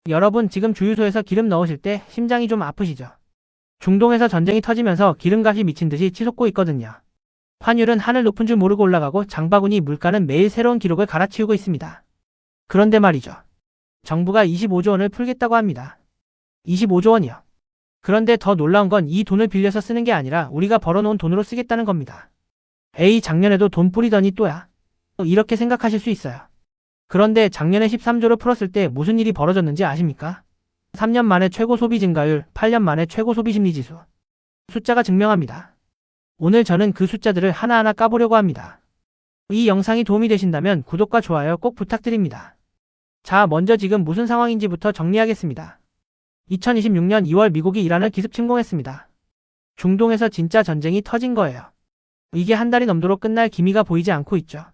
여러분 지금 주유소에서 기름 넣으실 때 심장이 좀 아프시죠? 중동에서 전쟁이 터지면서 기름값이 미친 듯이 치솟고 있거든요. 환율은 하늘 높은 줄 모르고 올라가고 장바구니 물가는 매일 새로운 기록을 갈아치우고 있습니다. 그런데 말이죠. 정부가 25조 원을 풀겠다고 합니다. 25조 원이요. 그런데 더 놀라운 건 이 돈을 빌려서 쓰는 게 아니라 우리가 벌어놓은 돈으로 쓰겠다는 겁니다. 에이, 작년에도 돈 뿌리더니 또야. 이렇게 생각하실 수 있어요. 그런데 작년에 13조를 풀었을 때 무슨 일이 벌어졌는지 아십니까? 3년 만에 최고 소비 증가율, 8년 만에 최고 소비 심리 지수. 숫자가 증명합니다. 오늘 저는 그 숫자들을 하나하나 까보려고 합니다. 이 영상이 도움이 되신다면 구독과 좋아요 꼭 부탁드립니다. 자, 먼저 지금 무슨 상황인지부터 정리하겠습니다. 2026년 2월 미국이 이란을 기습 침공했습니다. 중동에서 진짜 전쟁이 터진 거예요. 이게 한 달이 넘도록 끝날 기미가 보이지 않고 있죠.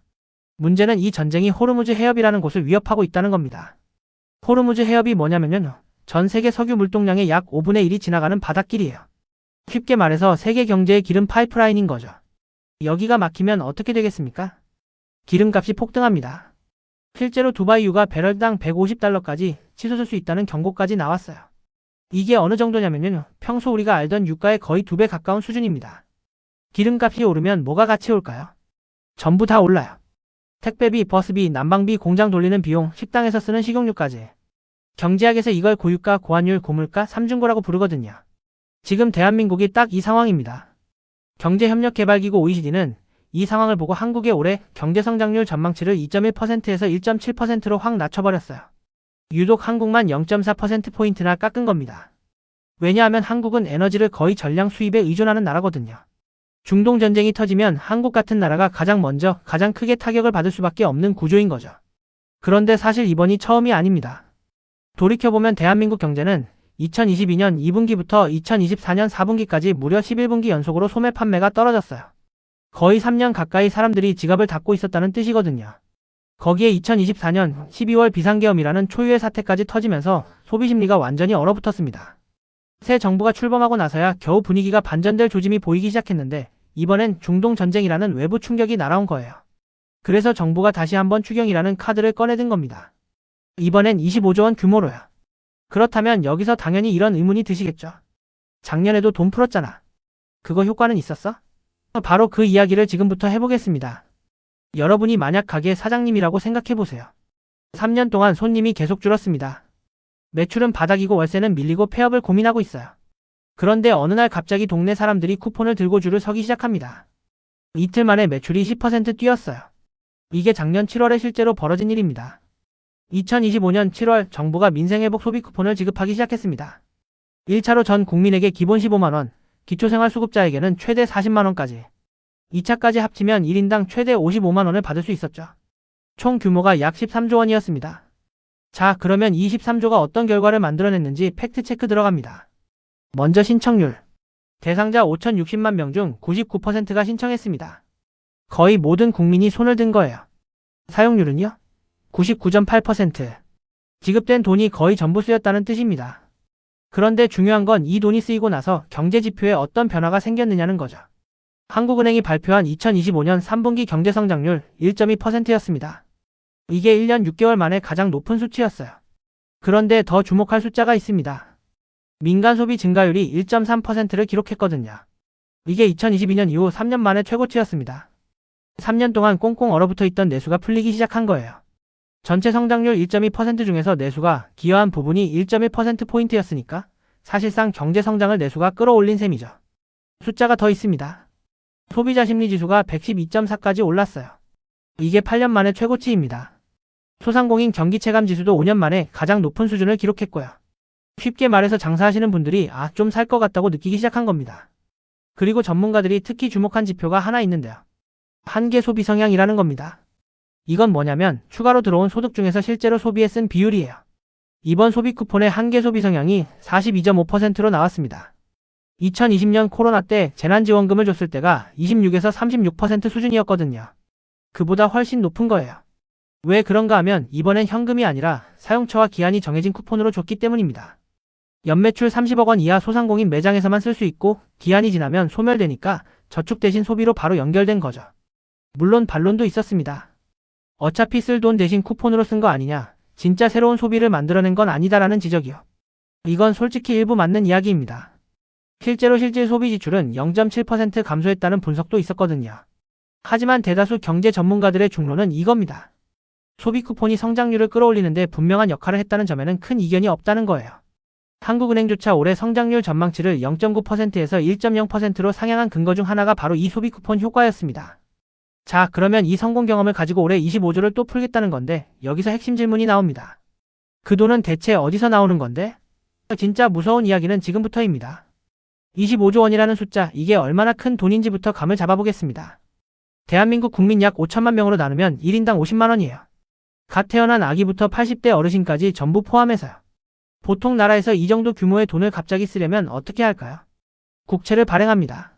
문제는 이 전쟁이 호르무즈 해협이라는 곳을 위협하고 있다는 겁니다. 호르무즈 해협이 뭐냐면요. 전 세계 석유 물동량의 약 5분의 1이 지나가는 바닷길이에요. 쉽게 말해서 세계 경제의 기름 파이프라인인 거죠. 여기가 막히면 어떻게 되겠습니까? 기름값이 폭등합니다. 실제로 두바이유가 배럴당 150달러까지 치솟을 수 있다는 경고까지 나왔어요. 이게 어느 정도냐면요. 평소 우리가 알던 유가의 거의 2배 가까운 수준입니다. 기름값이 오르면 뭐가 같이 올까요? 전부 다 올라요. 택배비, 버스비, 난방비, 공장 돌리는 비용, 식당에서 쓰는 식용유까지. 경제학에서 이걸 고유가, 고환율, 고물가, 삼중고라고 부르거든요. 지금 대한민국이 딱 이 상황입니다. 경제협력개발기구 OECD는 이 상황을 보고 한국의 올해 경제성장률 전망치를 2.1%에서 1.7%로 확 낮춰버렸어요. 유독 한국만 0.4%포인트나 깎은 겁니다. 왜냐하면 한국은 에너지를 거의 전량 수입에 의존하는 나라거든요. 중동 전쟁이 터지면 한국 같은 나라가 가장 먼저 가장 크게 타격을 받을 수밖에 없는 구조인 거죠. 그런데 사실 이번이 처음이 아닙니다. 돌이켜보면 대한민국 경제는 2022년 2분기부터 2024년 4분기까지 무려 11분기 연속으로 소매 판매가 떨어졌어요. 거의 3년 가까이 사람들이 지갑을 닫고 있었다는 뜻이거든요. 거기에 2024년 12월 비상계엄이라는 초유의 사태까지 터지면서 소비심리가 완전히 얼어붙었습니다. 새 정부가 출범하고 나서야 겨우 분위기가 반전될 조짐이 보이기 시작했는데 이번엔 중동 전쟁이라는 외부 충격이 날아온 거예요. 그래서 정부가 다시 한번 추경이라는 카드를 꺼내든 겁니다. 이번엔 25조 원 규모로요. 그렇다면 여기서 당연히 이런 의문이 드시겠죠. 작년에도 돈 풀었잖아. 그거 효과는 있었어? 바로 그 이야기를 지금부터 해보겠습니다. 여러분이 만약 가게 사장님이라고 생각해보세요. 3년 동안 손님이 계속 줄었습니다. 매출은 바닥이고 월세는 밀리고 폐업을 고민하고 있어요. 그런데 어느 날 갑자기 동네 사람들이 쿠폰을 들고 줄을 서기 시작합니다. 이틀 만에 매출이 10% 뛰었어요. 이게 작년 7월에 실제로 벌어진 일입니다. 2025년 7월 정부가 민생회복 소비 쿠폰을 지급하기 시작했습니다. 1차로 전 국민에게 기본 15만원, 기초생활수급자에게는 최대 40만원까지, 2차까지 합치면 1인당 최대 55만원을 받을 수 있었죠. 총 규모가 약 13조 원이었습니다. 자, 그러면 이 13조가 어떤 결과를 만들어냈는지 팩트체크 들어갑니다. 먼저 신청률. 대상자 5,060만 명 중 99%가 신청했습니다. 거의 모든 국민이 손을 든 거예요. 사용률은요? 99.8%. 지급된 돈이 거의 전부 쓰였다는 뜻입니다. 그런데 중요한 건 이 돈이 쓰이고 나서 경제지표에 어떤 변화가 생겼느냐는 거죠. 한국은행이 발표한 2025년 3분기 경제성장률 1.2%였습니다. 이게 1년 6개월 만에 가장 높은 수치였어요. 그런데 더 주목할 숫자가 있습니다. 민간 소비 증가율이 1.3%를 기록했거든요. 이게 2022년 이후 3년 만에 최고치였습니다. 3년 동안 꽁꽁 얼어붙어 있던 내수가 풀리기 시작한 거예요. 전체 성장률 1.2% 중에서 내수가 기여한 부분이 1.1%포인트였으니까 사실상 경제성장을 내수가 끌어올린 셈이죠. 숫자가 더 있습니다. 소비자 심리지수가 112.4까지 올랐어요. 이게 8년 만에 최고치입니다. 소상공인 경기체감지수도 5년 만에 가장 높은 수준을 기록했고요. 쉽게 말해서 장사하시는 분들이 좀 살 것 같다고 느끼기 시작한 겁니다. 그리고 전문가들이 특히 주목한 지표가 하나 있는데요. 한계 소비 성향이라는 겁니다. 이건 뭐냐면 추가로 들어온 소득 중에서 실제로 소비에 쓴 비율이에요. 이번 소비 쿠폰의 한계 소비 성향이 42.5%로 나왔습니다. 2020년 코로나 때 재난지원금을 줬을 때가 26에서 36% 수준이었거든요. 그보다 훨씬 높은 거예요. 왜 그런가 하면 이번엔 현금이 아니라 사용처와 기한이 정해진 쿠폰으로 줬기 때문입니다. 연매출 30억 원 이하 소상공인 매장에서만 쓸 수 있고 기한이 지나면 소멸되니까 저축 대신 소비로 바로 연결된 거죠. 물론 반론도 있었습니다. 어차피 쓸 돈 대신 쿠폰으로 쓴 거 아니냐, 진짜 새로운 소비를 만들어낸 건 아니다라는 지적이요. 이건 솔직히 일부 맞는 이야기입니다. 실제로 실질 소비 지출은 0.7% 감소했다는 분석도 있었거든요. 하지만 대다수 경제 전문가들의 중론은 이겁니다. 소비 쿠폰이 성장률을 끌어올리는데 분명한 역할을 했다는 점에는 큰 이견이 없다는 거예요. 한국은행조차 올해 성장률 전망치를 0.9%에서 1.0%로 상향한 근거 중 하나가 바로 이 소비 쿠폰 효과였습니다. 자, 그러면 이 성공 경험을 가지고 올해 25조를 또 풀겠다는 건데 여기서 핵심 질문이 나옵니다. 그 돈은 대체 어디서 나오는 건데? 진짜 무서운 이야기는 지금부터입니다. 25조 원이라는 숫자, 이게 얼마나 큰 돈인지부터 감을 잡아보겠습니다. 대한민국 국민 약 5천만 명으로 나누면 1인당 50만 원이에요. 갓 태어난 아기부터 80대 어르신까지 전부 포함해서요. 보통 나라에서 이 정도 규모의 돈을 갑자기 쓰려면 어떻게 할까요? 국채를 발행합니다.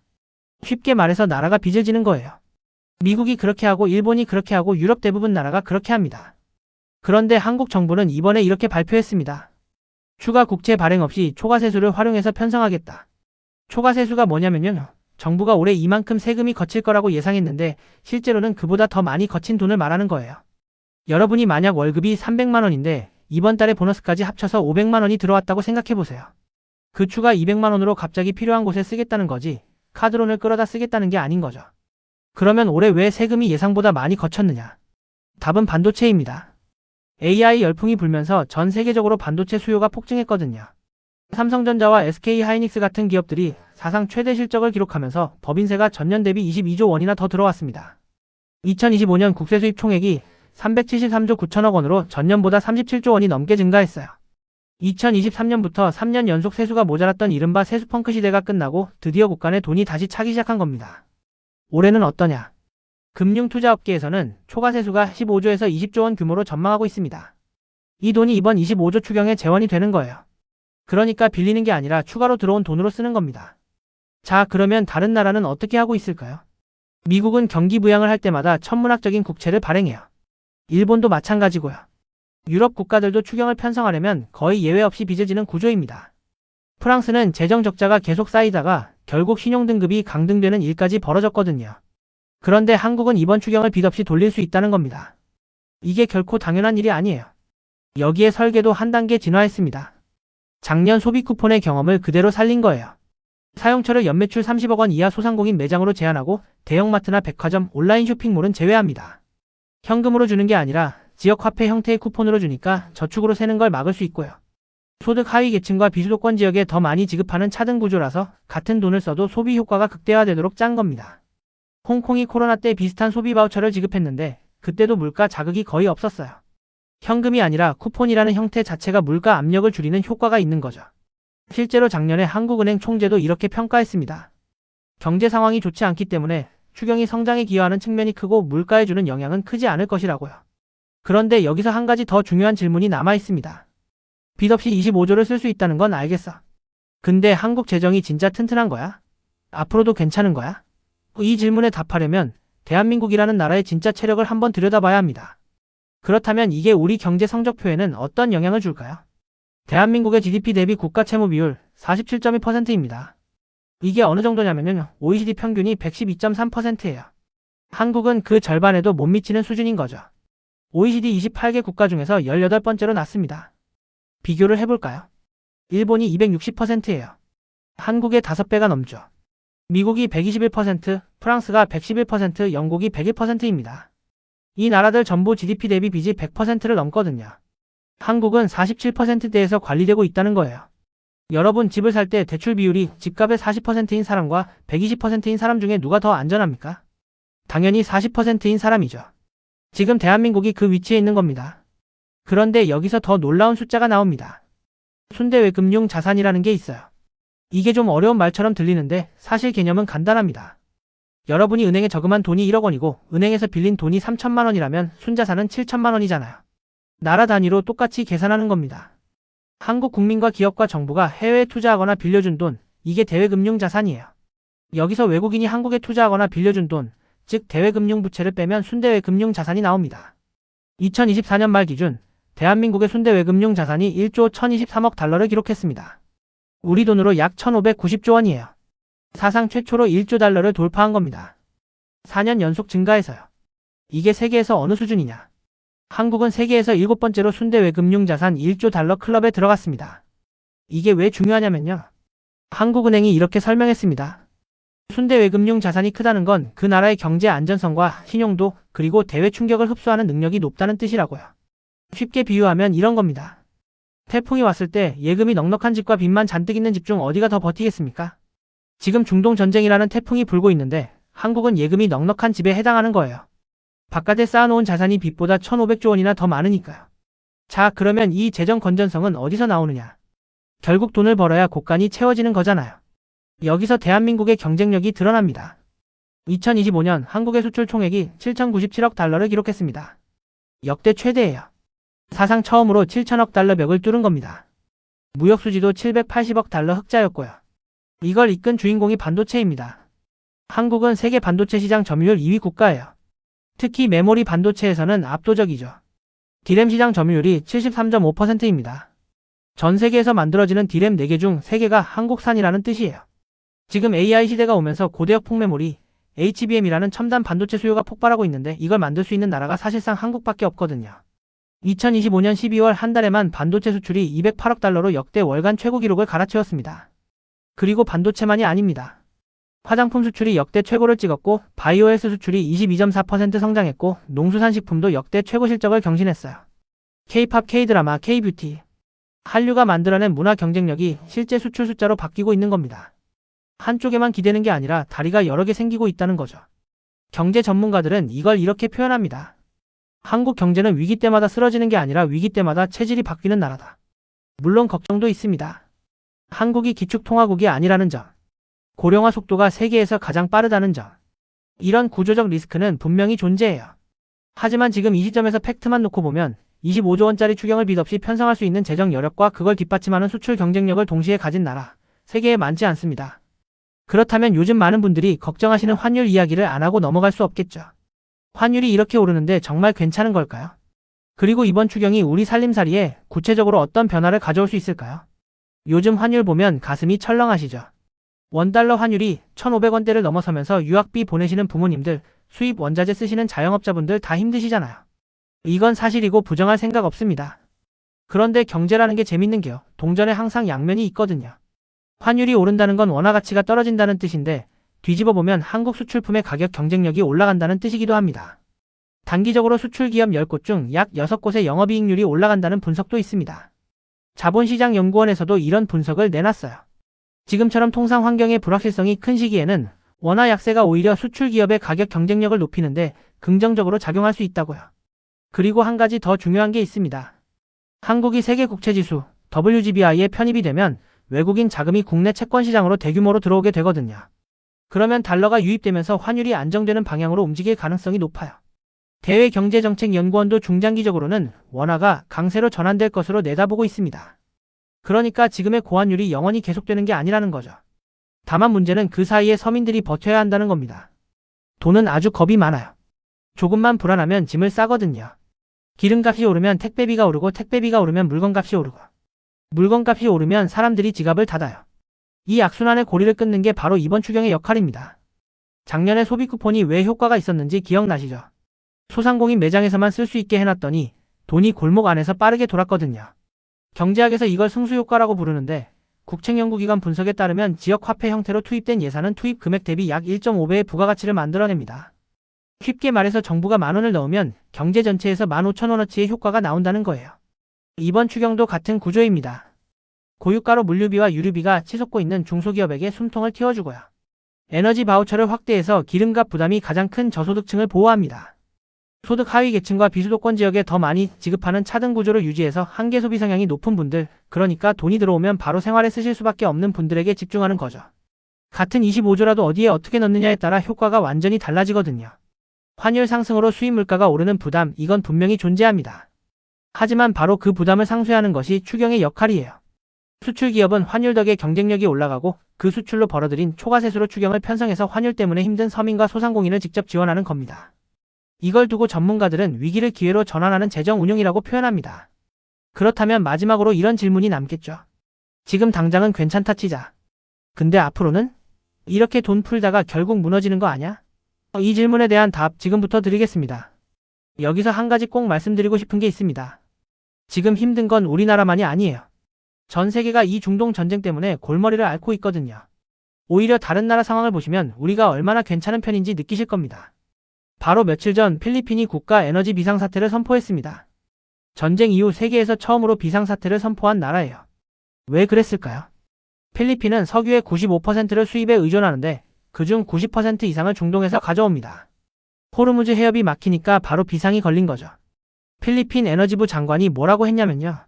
쉽게 말해서 나라가 빚을 지는 거예요. 미국이 그렇게 하고 일본이 그렇게 하고 유럽 대부분 나라가 그렇게 합니다. 그런데 한국 정부는 이번에 이렇게 발표했습니다. 추가 국채 발행 없이 초과세수를 활용해서 편성하겠다. 초과세수가 뭐냐면요. 정부가 올해 이만큼 세금이 거칠 거라고 예상했는데 실제로는 그보다 더 많이 거친 돈을 말하는 거예요. 여러분이 만약 월급이 300만 원인데 이번 달에 보너스까지 합쳐서 500만 원이 들어왔다고 생각해보세요. 그 추가 200만 원으로 갑자기 필요한 곳에 쓰겠다는 거지 카드론을 끌어다 쓰겠다는 게 아닌 거죠. 그러면 올해 왜 세금이 예상보다 많이 거쳤느냐? 답은 반도체입니다. AI 열풍이 불면서 전 세계적으로 반도체 수요가 폭증했거든요. 삼성전자와 SK하이닉스 같은 기업들이 사상 최대 실적을 기록하면서 법인세가 전년 대비 22조 원이나 더 들어왔습니다. 2025년 국세 수입 총액이 373조 9천억 원으로 전년보다 37조 원이 넘게 증가했어요. 2023년부터 3년 연속 세수가 모자랐던 이른바 세수 펑크 시대가 끝나고 드디어 국간에 돈이 다시 차기 시작한 겁니다. 올해는 어떠냐? 금융투자업계에서는 초과세수가 15조에서 20조 원 규모로 전망하고 있습니다. 이 돈이 이번 25조 추경에 재원이 되는 거예요. 그러니까 빌리는 게 아니라 추가로 들어온 돈으로 쓰는 겁니다. 자, 그러면 다른 나라는 어떻게 하고 있을까요? 미국은 경기 부양을 할 때마다 천문학적인 국채를 발행해요. 일본도 마찬가지고요. 유럽 국가들도 추경을 편성하려면 거의 예외 없이 빚을 지는 구조입니다. 프랑스는 재정 적자가 계속 쌓이다가 결국 신용등급이 강등되는 일까지 벌어졌거든요. 그런데 한국은 이번 추경을 빚 없이 돌릴 수 있다는 겁니다. 이게 결코 당연한 일이 아니에요. 여기에 설계도 한 단계 진화했습니다. 작년 소비 쿠폰의 경험을 그대로 살린 거예요. 사용처를 연매출 30억 원 이하 소상공인 매장으로 제한하고 대형마트나 백화점, 온라인 쇼핑몰은 제외합니다. 현금으로 주는 게 아니라 지역화폐 형태의 쿠폰으로 주니까 저축으로 새는 걸 막을 수 있고요. 소득 하위 계층과 비수도권 지역에 더 많이 지급하는 차등 구조라서 같은 돈을 써도 소비 효과가 극대화되도록 짠 겁니다. 홍콩이 코로나 때 비슷한 소비 바우처를 지급했는데 그때도 물가 자극이 거의 없었어요. 현금이 아니라 쿠폰이라는 형태 자체가 물가 압력을 줄이는 효과가 있는 거죠. 실제로 작년에 한국은행 총재도 이렇게 평가했습니다. 경제 상황이 좋지 않기 때문에 추경이 성장에 기여하는 측면이 크고 물가에 주는 영향은 크지 않을 것이라고요. 그런데 여기서 한 가지 더 중요한 질문이 남아 있습니다. 빚 없이 25조를 쓸 수 있다는 건 알겠어. 근데 한국 재정이 진짜 튼튼한 거야? 앞으로도 괜찮은 거야? 이 질문에 답하려면 대한민국이라는 나라의 진짜 체력을 한번 들여다봐야 합니다. 그렇다면 이게 우리 경제 성적표에는 어떤 영향을 줄까요? 대한민국의 GDP 대비 국가 채무 비율 47.2%입니다. 이게 어느 정도냐면요. OECD 평균이 112.3%예요. 한국은 그 절반에도 못 미치는 수준인 거죠. OECD 28개 국가 중에서 18번째로 낮습니다. 비교를 해볼까요? 일본이 260%예요. 한국의 5배가 넘죠. 미국이 121%, 프랑스가 111%, 영국이 101%입니다. 이 나라들 전부 GDP 대비 빚이 100%를 넘거든요. 한국은 47%대에서 관리되고 있다는 거예요. 여러분 집을 살 때 대출 비율이 집값의 40%인 사람과 120%인 사람 중에 누가 더 안전합니까? 당연히 40%인 사람이죠. 지금 대한민국이 그 위치에 있는 겁니다. 그런데 여기서 더 놀라운 숫자가 나옵니다. 순대외금융 자산이라는 게 있어요. 이게 좀 어려운 말처럼 들리는데 사실 개념은 간단합니다. 여러분이 은행에 저금한 돈이 1억 원이고 은행에서 빌린 돈이 3천만 원이라면 순자산은 7천만 원이잖아요. 나라 단위로 똑같이 계산하는 겁니다. 한국 국민과 기업과 정부가 해외에 투자하거나 빌려준 돈, 이게 대외금융자산이에요. 여기서 외국인이 한국에 투자하거나 빌려준 돈, 즉 대외금융부채를 빼면 순대외금융자산이 나옵니다. 2024년 말 기준 대한민국의 순대외금융자산이 1조 1023억 달러를 기록했습니다. 우리 돈으로 약 1590조 원이에요. 사상 최초로 1조 달러를 돌파한 겁니다. 4년 연속 증가해서요. 이게 세계에서 어느 수준이냐? 한국은 세계에서 7번째로 순대외금융자산 1조 달러 클럽에 들어갔습니다. 이게 왜 중요하냐면요. 한국은행이 이렇게 설명했습니다. 순대외금융 자산이 크다는 건 그 나라의 경제 안전성과 신용도 그리고 대외 충격을 흡수하는 능력이 높다는 뜻이라고요. 쉽게 비유하면 이런 겁니다. 태풍이 왔을 때 예금이 넉넉한 집과 빚만 잔뜩 있는 집 중 어디가 더 버티겠습니까? 지금 중동 전쟁이라는 태풍이 불고 있는데 한국은 예금이 넉넉한 집에 해당하는 거예요. 바깥에 쌓아놓은 자산이 빚보다 1,500조 원이나 더 많으니까요. 자, 그러면 이 재정 건전성은 어디서 나오느냐? 결국 돈을 벌어야 곳간이 채워지는 거잖아요. 여기서 대한민국의 경쟁력이 드러납니다. 2025년 한국의 수출 총액이 7,097억 달러를 기록했습니다. 역대 최대예요. 사상 처음으로 7천억 달러 벽을 뚫은 겁니다. 무역 수지도 780억 달러 흑자였고요. 이걸 이끈 주인공이 반도체입니다. 한국은 세계 반도체 시장 점유율 2위 국가예요. 특히 메모리 반도체에서는 압도적이죠. 디램 시장 점유율이 73.5%입니다. 전 세계에서 만들어지는 디램 4개 중 3개가 한국산이라는 뜻이에요. 지금 AI 시대가 오면서 고대역 폭메모리, HBM이라는 첨단 반도체 수요가 폭발하고 있는데 이걸 만들 수 있는 나라가 사실상 한국밖에 없거든요. 2025년 12월 한 달에만 반도체 수출이 208억 달러로 역대 월간 최고 기록을 갈아치웠습니다. 그리고 반도체만이 아닙니다. 화장품 수출이 역대 최고를 찍었고 바이오헬스 수출이 22.4% 성장했고 농수산식품도 역대 최고 실적을 경신했어요. K-팝, K-드라마, K-뷰티, 한류가 만들어낸 문화 경쟁력이 실제 수출 숫자로 바뀌고 있는 겁니다. 한쪽에만 기대는 게 아니라 다리가 여러 개 생기고 있다는 거죠. 경제 전문가들은 이걸 이렇게 표현합니다. 한국 경제는 위기 때마다 쓰러지는 게 아니라 위기 때마다 체질이 바뀌는 나라다. 물론 걱정도 있습니다. 한국이 기축통화국이 아니라는 점. 고령화 속도가 세계에서 가장 빠르다는 점. 이런 구조적 리스크는 분명히 존재해요. 하지만 지금 이 시점에서 팩트만 놓고 보면 25조 원짜리 추경을 빚 없이 편성할 수 있는 재정 여력과 그걸 뒷받침하는 수출 경쟁력을 동시에 가진 나라, 세계에 많지 않습니다. 그렇다면 요즘 많은 분들이 걱정하시는 환율 이야기를 안 하고 넘어갈 수 없겠죠. 환율이 이렇게 오르는데 정말 괜찮은 걸까요? 그리고 이번 추경이 우리 살림살이에 구체적으로 어떤 변화를 가져올 수 있을까요? 요즘 환율 보면 가슴이 철렁하시죠? 원달러 환율이 1,500원대를 넘어서면서 유학비 보내시는 부모님들, 수입 원자재 쓰시는 자영업자분들 다 힘드시잖아요. 이건 사실이고 부정할 생각 없습니다. 그런데 경제라는 게 재밌는 게요. 동전에 항상 양면이 있거든요. 환율이 오른다는 건 원화 가치가 떨어진다는 뜻인데 뒤집어 보면 한국 수출품의 가격 경쟁력이 올라간다는 뜻이기도 합니다. 단기적으로 수출 기업 10곳 중 약 6곳의 영업이익률이 올라간다는 분석도 있습니다. 자본시장연구원에서도 이런 분석을 내놨어요. 지금처럼 통상 환경의 불확실성이 큰 시기에는 원화 약세가 오히려 수출 기업의 가격 경쟁력을 높이는데 긍정적으로 작용할 수 있다고요. 그리고 한 가지 더 중요한 게 있습니다. 한국이 세계 국채지수 WGBI에 편입이 되면 외국인 자금이 국내 채권 시장으로 대규모로 들어오게 되거든요. 그러면 달러가 유입되면서 환율이 안정되는 방향으로 움직일 가능성이 높아요. 대외경제정책연구원도 중장기적으로는 원화가 강세로 전환될 것으로 내다보고 있습니다. 그러니까 지금의 고환율이 영원히 계속되는 게 아니라는 거죠. 다만 문제는 그 사이에 서민들이 버텨야 한다는 겁니다. 돈은 아주 겁이 많아요. 조금만 불안하면 짐을 싸거든요. 기름값이 오르면 택배비가 오르고 택배비가 오르면 물건값이 오르고 물건값이 오르면 사람들이 지갑을 닫아요. 이 악순환의 고리를 끊는 게 바로 이번 추경의 역할입니다. 작년에 소비 쿠폰이 왜 효과가 있었는지 기억나시죠? 소상공인 매장에서만 쓸 수 있게 해놨더니 돈이 골목 안에서 빠르게 돌았거든요. 경제학에서 이걸 승수효과라고 부르는데 국책연구기관 분석에 따르면 지역화폐 형태로 투입된 예산은 투입 금액 대비 약 1.5배의 부가가치를 만들어냅니다. 쉽게 말해서 정부가 10,000원을 넣으면 경제 전체에서 15,000원어치의 효과가 나온다는 거예요. 이번 추경도 같은 구조입니다. 고유가로 물류비와 유류비가 치솟고 있는 중소기업에게 숨통을 틔워주고요. 에너지 바우처를 확대해서 기름값 부담이 가장 큰 저소득층을 보호합니다. 소득 하위 계층과 비수도권 지역에 더 많이 지급하는 차등 구조를 유지해서 한계 소비 성향이 높은 분들, 그러니까 돈이 들어오면 바로 생활에 쓰실 수밖에 없는 분들에게 집중하는 거죠. 같은 25조라도 어디에 어떻게 넣느냐에 따라 효과가 완전히 달라지거든요. 환율 상승으로 수입 물가가 오르는 부담, 이건 분명히 존재합니다. 하지만 바로 그 부담을 상쇄하는 것이 추경의 역할이에요. 수출 기업은 환율 덕에 경쟁력이 올라가고 그 수출로 벌어들인 초과세수로 추경을 편성해서 환율 때문에 힘든 서민과 소상공인을 직접 지원하는 겁니다. 이걸 두고 전문가들은 위기를 기회로 전환하는 재정 운용이라고 표현합니다. 그렇다면 마지막으로 이런 질문이 남겠죠. 지금 당장은 괜찮다 치자. 근데 앞으로는? 이렇게 돈 풀다가 결국 무너지는 거 아냐? 이 질문에 대한 답 지금부터 드리겠습니다. 여기서 한 가지 꼭 말씀드리고 싶은 게 있습니다. 지금 힘든 건 우리나라만이 아니에요. 전 세계가 이 중동 전쟁 때문에 골머리를 앓고 있거든요. 오히려 다른 나라 상황을 보시면 우리가 얼마나 괜찮은 편인지 느끼실 겁니다. 바로 며칠 전 필리핀이 국가 에너지 비상사태를 선포했습니다. 전쟁 이후 세계에서 처음으로 비상사태를 선포한 나라예요. 왜 그랬을까요? 필리핀은 석유의 95%를 수입에 의존하는데 그중 90% 이상을 중동에서 가져옵니다. 호르무즈 해협이 막히니까 바로 비상이 걸린 거죠. 필리핀 에너지부 장관이 뭐라고 했냐면요.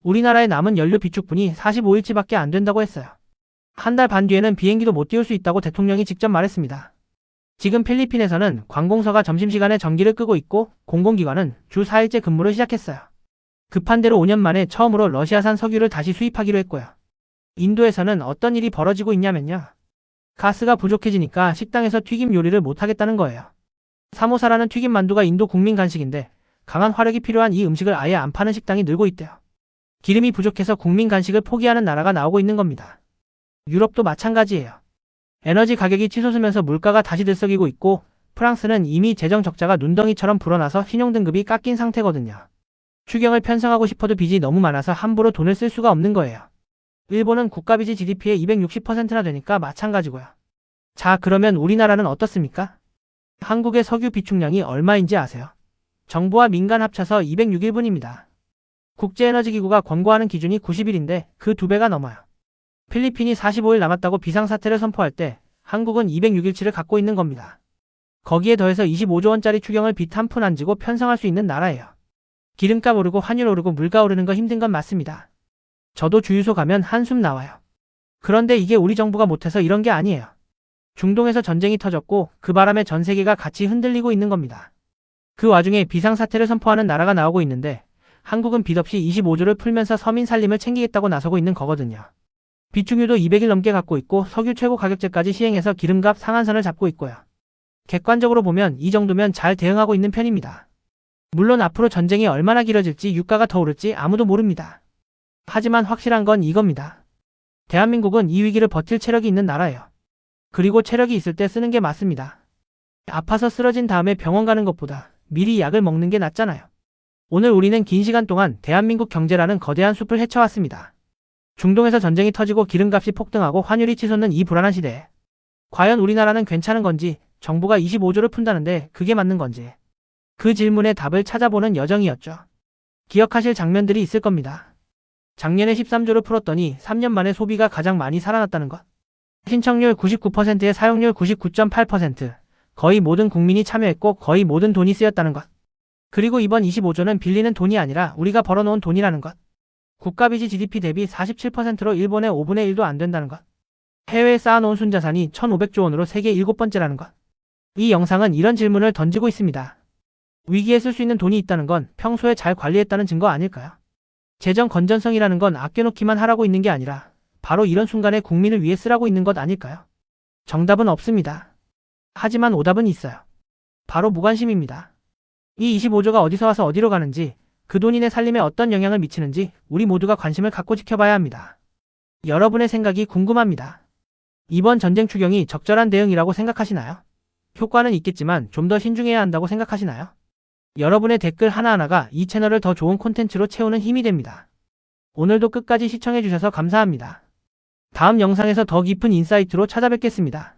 우리나라에 남은 연료 비축분이 45일치밖에 안 된다고 했어요. 한 달 반 뒤에는 비행기도 못 띄울 수 있다고 대통령이 직접 말했습니다. 지금 필리핀에서는 관공서가 점심시간에 전기를 끄고 있고 공공기관은 주 4일째 근무를 시작했어요. 급한 대로 5년 만에 처음으로 러시아산 석유를 다시 수입하기로 했고요. 인도에서는 어떤 일이 벌어지고 있냐면요. 가스가 부족해지니까 식당에서 튀김 요리를 못하겠다는 거예요. 사모사라는 튀김 만두가 인도 국민 간식인데 강한 화력이 필요한 이 음식을 아예 안 파는 식당이 늘고 있대요. 기름이 부족해서 국민 간식을 포기하는 나라가 나오고 있는 겁니다. 유럽도 마찬가지예요. 에너지 가격이 치솟으면서 물가가 다시 들썩이고 있고 프랑스는 이미 재정 적자가 눈덩이처럼 불어나서 신용등급이 깎인 상태거든요. 추경을 편성하고 싶어도 빚이 너무 많아서 함부로 돈을 쓸 수가 없는 거예요. 일본은 국가빚이 GDP의 260%나 되니까 마찬가지고요. 자, 그러면 우리나라는 어떻습니까? 한국의 석유 비축량이 얼마인지 아세요? 정부와 민간 합쳐서 206일분입니다. 국제에너지기구가 권고하는 기준이 90일인데 그 2배가 넘어요. 필리핀이 45일 남았다고 비상사태를 선포할 때 한국은 206일치를 갖고 있는 겁니다. 거기에 더해서 25조 원짜리 추경을 빚 한 푼 안 지고 편성할 수 있는 나라예요. 기름값 오르고 환율 오르고 물가 오르는 거 힘든 건 맞습니다. 저도 주유소 가면 한숨 나와요. 그런데 이게 우리 정부가 못해서 이런 게 아니에요. 중동에서 전쟁이 터졌고 그 바람에 전 세계가 같이 흔들리고 있는 겁니다. 그 와중에 비상사태를 선포하는 나라가 나오고 있는데 한국은 빚 없이 25조를 풀면서 서민 살림을 챙기겠다고 나서고 있는 거거든요. 비축유도 200일 넘게 갖고 있고 석유 최고 가격제까지 시행해서 기름값 상한선을 잡고 있고요. 객관적으로 보면 이 정도면 잘 대응하고 있는 편입니다. 물론 앞으로 전쟁이 얼마나 길어질지 유가가 더 오를지 아무도 모릅니다. 하지만 확실한 건 이겁니다. 대한민국은 이 위기를 버틸 체력이 있는 나라예요. 그리고 체력이 있을 때 쓰는 게 맞습니다. 아파서 쓰러진 다음에 병원 가는 것보다 미리 약을 먹는 게 낫잖아요. 오늘 우리는 긴 시간 동안 대한민국 경제라는 거대한 숲을 헤쳐왔습니다. 중동에서 전쟁이 터지고 기름값이 폭등하고 환율이 치솟는 이 불안한 시대에 과연 우리나라는 괜찮은 건지, 정부가 25조를 푼다는데 그게 맞는 건지, 그 질문의 답을 찾아보는 여정이었죠. 기억하실 장면들이 있을 겁니다. 작년에 13조를 풀었더니 3년 만에 소비가 가장 많이 살아났다는 것. 신청률 99%에 사용률 99.8%, 거의 모든 국민이 참여했고 거의 모든 돈이 쓰였다는 것. 그리고 이번 25조는 빌리는 돈이 아니라 우리가 벌어놓은 돈이라는 것. 국가빚이 GDP 대비 47%로 일본의 5분의 1도 안 된다는 것. 해외에 쌓아놓은 순자산이 1,500조 원으로 세계 7번째라는 것. 이 영상은 이런 질문을 던지고 있습니다. 위기에 쓸 수 있는 돈이 있다는 건 평소에 잘 관리했다는 증거 아닐까요? 재정 건전성이라는 건 아껴놓기만 하라고 있는 게 아니라 바로 이런 순간에 국민을 위해 쓰라고 있는 것 아닐까요? 정답은 없습니다. 하지만 오답은 있어요. 바로 무관심입니다. 이 25조가 어디서 와서 어디로 가는지, 그 돈이 내 살림에 어떤 영향을 미치는지 우리 모두가 관심을 갖고 지켜봐야 합니다. 여러분의 생각이 궁금합니다. 이번 전쟁 추경이 적절한 대응이라고 생각하시나요? 효과는 있겠지만 좀 더 신중해야 한다고 생각하시나요? 여러분의 댓글 하나하나가 이 채널을 더 좋은 콘텐츠로 채우는 힘이 됩니다. 오늘도 끝까지 시청해주셔서 감사합니다. 다음 영상에서 더 깊은 인사이트로 찾아뵙겠습니다.